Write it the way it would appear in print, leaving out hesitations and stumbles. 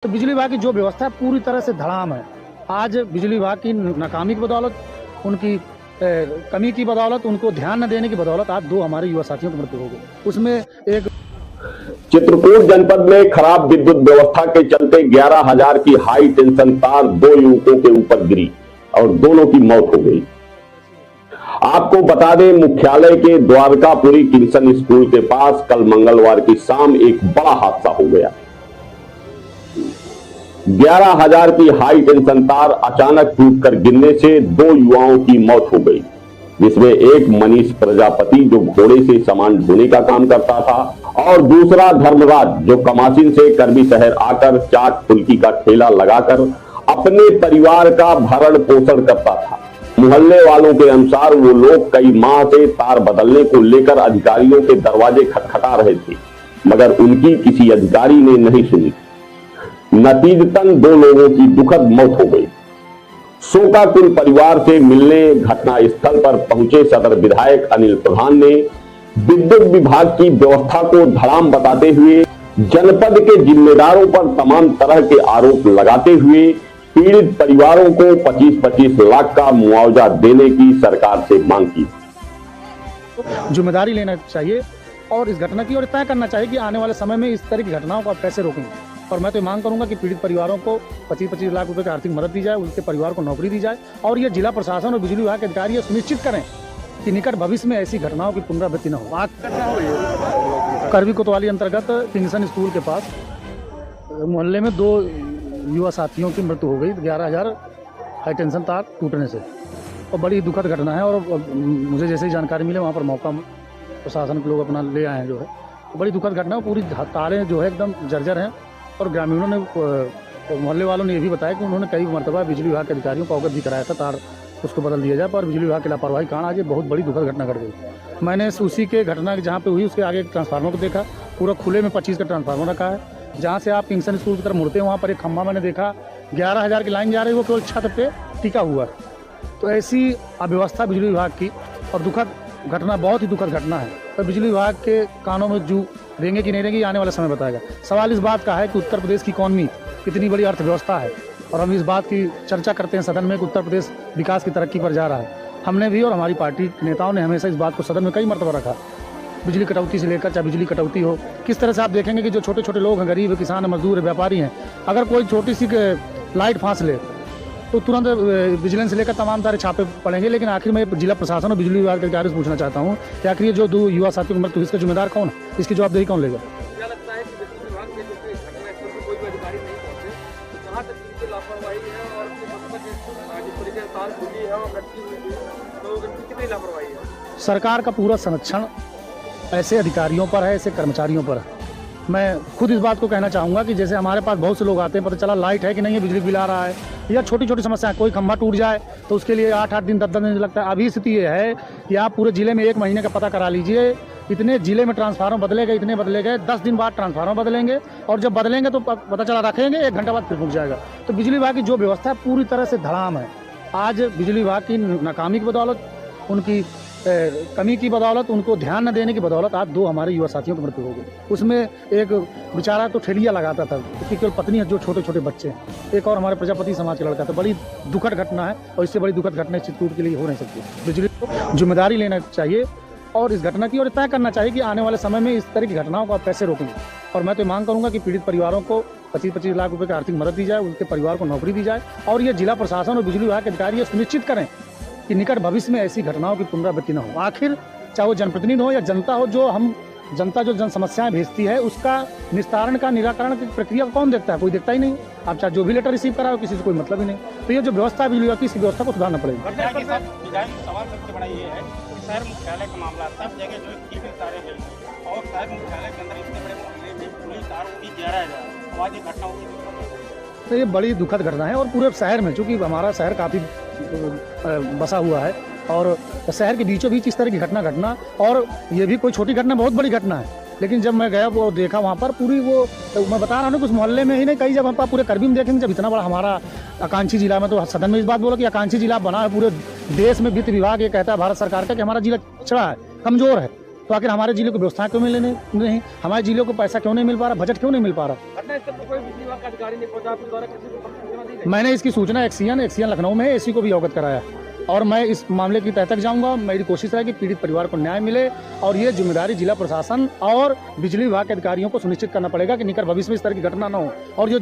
तो बिजली विभाग की जो व्यवस्था है पूरी तरह से धड़ाम है। आज बिजली विभाग की नाकामी की बदौलत, उनकी कमी की बदौलत, उनको ध्यान न देने की बदौलत आज 2 हमारे युवा साथियों की मृत्यु हो गई। उसमें एक चित्रकूट जनपद में खराब विद्युत व्यवस्था के चलते 11,000 की हाई टेंशन तार 2 युवकों के ऊपर गिरी और दोनों की मौत हो गई। आपको बता दें, मुख्यालय के द्वारकापुरी किंसन स्कूल के पास कल मंगलवार की शाम एक बड़ा हादसा हो गया। 11,000 की हाई टेंशन तार अचानक टूटकर गिरने से 2 युवाओं की मौत हो गई, जिसमें एक मनीष प्रजापति जो घोड़े से सामान ढोने का काम करता था और दूसरा धर्मराज जो कमासिन से करबी शहर आकर चाट फुल्की का ठेला लगाकर अपने परिवार का भरण पोषण करता था। मोहल्ले वालों के अनुसार वो लोग कई माह से तार बदलने को लेकर अधिकारियों के दरवाजे खटखटा रहे थे, मगर उनकी किसी अधिकारी ने नहीं सुनी। नतीजतन 2 लोगों की दुखद मौत हो गई। शोकाकुल परिवार से मिलने घटना स्थल पर पहुंचे सदर विधायक अनिल प्रधान ने विद्युत विभाग की व्यवस्था को धड़ाम बताते हुए जनपद के जिम्मेदारों पर तमाम तरह के आरोप लगाते हुए पीड़ित परिवारों को 25-25 लाख का मुआवजा देने की सरकार से मांग की। जिम्मेदारी लेना चाहिए और इस घटना की और तय करना चाहिए कि आने वाले समय में इस तरह की घटनाओं को आप कैसे रोकेंगे। और मैं तो मांग करूंगा कि पीड़ित परिवारों को 25-25 लाख रुपए की आर्थिक मदद दी जाए, उनके परिवार को नौकरी दी जाए और ये जिला प्रशासन और बिजली विभाग के अधिकारी ये सुनिश्चित करें कि निकट भविष्य में ऐसी घटनाओं की पुनरावृत्ति न हो। आज करबी कोतवाली अंतर्गत किंसन स्कूल के पास मोहल्ले में 2 युवा साथियों की मृत्यु हो गई 11,000 हाई टेंशन तार टूटने से, और बड़ी दुखद घटना है। और मुझे जैसे ही जानकारी मिले वहाँ पर मौका प्रशासन के लोग अपना ले आए हैं, जो है तो बड़ी दुखद घटना है। पूरी तारें जो है एकदम जर्जर हैं और ग्रामीणों ने, मोहल्ले वालों ने ये भी बताया कि उन्होंने कई मरतबा बिजली विभाग के अधिकारियों को अवगत भी कराया था तार उसको बदल दिया जाए, पर बिजली विभाग की लापरवाही कारण आज ये बहुत बड़ी दुखद घटना घट गई। मैंने उसी के घटना जहाँ पे हुई उसके आगे एक ट्रांसफार्मर को देखा, पूरा खुले में 25 का ट्रांसफार्मर रखा है। जहाँ से आप किंसन स्कूल की तरफ मुड़ते हैं वहाँ पर एक खंभा मैंने देखा, 11,000 की लाइन जा रही है, वो केवल छत पे टिका हुआ है। तो ऐसी अव्यवस्था बिजली विभाग की और दुखद घटना, बहुत ही दुखद घटना है। तो बिजली विभाग के कानों में जू देंगे कि नहीं देंगे, आने वाला समय बताएगा। सवाल इस बात का है कि उत्तर प्रदेश की इकॉनमी कितनी बड़ी अर्थव्यवस्था है और हम इस बात की चर्चा करते हैं सदन में कि उत्तर प्रदेश विकास की तरक्की पर जा रहा है। हमने भी और हमारी पार्टी के नेताओं ने हमेशा इस बात को सदन में कई मरतबा रखा। बिजली कटौती से लेकर चाहे बिजली कटौती हो, किस तरह से आप देखेंगे कि जो छोटे छोटे लोग हैं, गरीब है, किसान है, मजदूर है, व्यापारी हैं, अगर कोई छोटी सी लाइट फांस ले तो तुरंत विजिलेंस लेकर तमाम सारे छापे पड़ेंगे। लेकिन आखिर में जिला प्रशासन और बिजली विभाग के अधिकारी से पूछना चाहता हूँ कि आखिर ये जो 2 युवा साथियों की मृत्यु, इसका जिम्मेदार कौन है, इसकी जवाबदेही कौन लेगा? क्या लगता है कि बिजली विभाग में जैसे घटनास्थल पर कोई भी अधिकारी नहीं पहुंचे, तो जहाँ तक इनकी लापरवाही है और जिस तरीके से तार खुली है और गति हुई है, तो इनकी कितनी लापरवाही है? सरकार का पूरा संरक्षण ऐसे अधिकारियों पर है, ऐसे कर्मचारियों पर है। मैं खुद इस बात को कहना चाहूँगा कि जैसे हमारे पास बहुत से लोग आते हैं, पता चला लाइट है कि नहीं है, बिजली बिल आ रहा है, या छोटी छोटी समस्या, कोई खंभा टूट जाए तो उसके लिए 8-8 दिन 10-10 दिन लगता है। अभी स्थिति ये है कि आप पूरे जिले में 1 महीने का पता करा लीजिए, इतने जिले में ट्रांसफार्मर बदले गए, इतने बदले गए, 10 दिन बाद ट्रांसफार्मर बदलेंगे और जब बदलेंगे तो पता चला रखेंगे, 1 घंटा बाद फिर रुक जाएगा। तो बिजली विभाग की जो व्यवस्था है पूरी तरह से धड़ाम है। आज बिजली विभाग की नाकामी की बदौलत, उनकी कमी की बदौलत, उनको ध्यान न देने की बदौलत आज 2 हमारे युवा साथियों की मृत्यु हो गई। उसमें एक बेचारा तो ठेलिया लगाता था, उसकी केवल पत्नी है, जो छोटे छोटे बच्चे हैं, एक और हमारे प्रजापति समाज का लड़का था। बड़ी दुखद घटना है और इससे बड़ी दुखद घटना चित्रकूट के लिए हो नहीं सकती। बिजली को जिम्मेदारी लेना चाहिए और इस घटना की और तय करना चाहिए कि आने वाले समय में इस तरह की घटनाओं को आप कैसे रोकेंगे। और मैं तो मांग करूंगा कि पीड़ित परिवारों को 25-25 लाख रुपए की आर्थिक मदद दी जाए, उनके परिवार को नौकरी दी जाए और ये जिला प्रशासन और बिजली विभाग के अधिकारी ये सुनिश्चित करें कि निकट भविष्य में ऐसी घटनाओं की पुनरावृत्ति न हो। आखिर चाहे वो जनप्रतिनिधि हो या जनता हो, जनता जो जन समस्याएं भेजती है उसका निस्तारण का, निराकरण की प्रक्रिया कौन देखता है? कोई देखता ही नहीं। आप चाहे जो भी लेटर रिसीव कराओ, किसी से कोई मतलब ही नहीं। तो ये जो व्यवस्था है बिजली विभाग की, इस व्यवस्था को सुधारना पड़ेगा। सवाल सबसे बड़ा ये है कि शहर मुख्यालय का मामला, सब जगह जो है तारे जल गई और शहर मुख्यालय के अंदर इतने बड़े मोहल्ले में पूरी तार उड़ी 11,000 आज ये घटना हुई। तो ये बड़ी दुखद घटना है और पूरे शहर में, चूँकि हमारा शहर काफ़ी बसा हुआ है और शहर के बीचों बीच इस तरह की घटना घटना, और ये भी कोई छोटी घटना, बहुत बड़ी घटना है। लेकिन जब मैं गया वो देखा वहाँ पर पूरी वो, तो मैं बता रहा हूँ कुछ मोहल्ले में ही नहीं, कई जब हम पूरे करबी में देखेंगे, जब इतना बड़ा हमारा आकांक्षी जिला में, तो सदन में इस बात बोला कि आकांक्षी जिला बना है पूरे देश में। वित्त विभाग ये कहता है भारत सरकार का कि हमारा जिला पिछड़ा है, कमज़ोर है, तो आखिर हमारे जिले को व्यवस्था क्यों मिले नहीं, हमारे जिले को पैसा क्यों नहीं मिल पा रहा, बजट क्यों नहीं मिल पा रहा। घटनास्थल पर कोई बिजली विभाग का अधिकारी नहीं पहुंचा, आपके द्वारा किसी को सूचना दी गई? मैंने इसकी सूचना एक्सीएन लखनऊ में एसी को भी अवगत कराया और मैं इस मामले की तह तक जाऊंगा। मेरी कोशिश है कि पीड़ित परिवार को न्याय मिले और ये जिम्मेदारी जिला प्रशासन और बिजली विभाग के अधिकारियों को सुनिश्चित करना पड़ेगा कि निकट भविष्य में इस तरह की घटना न हो। और जो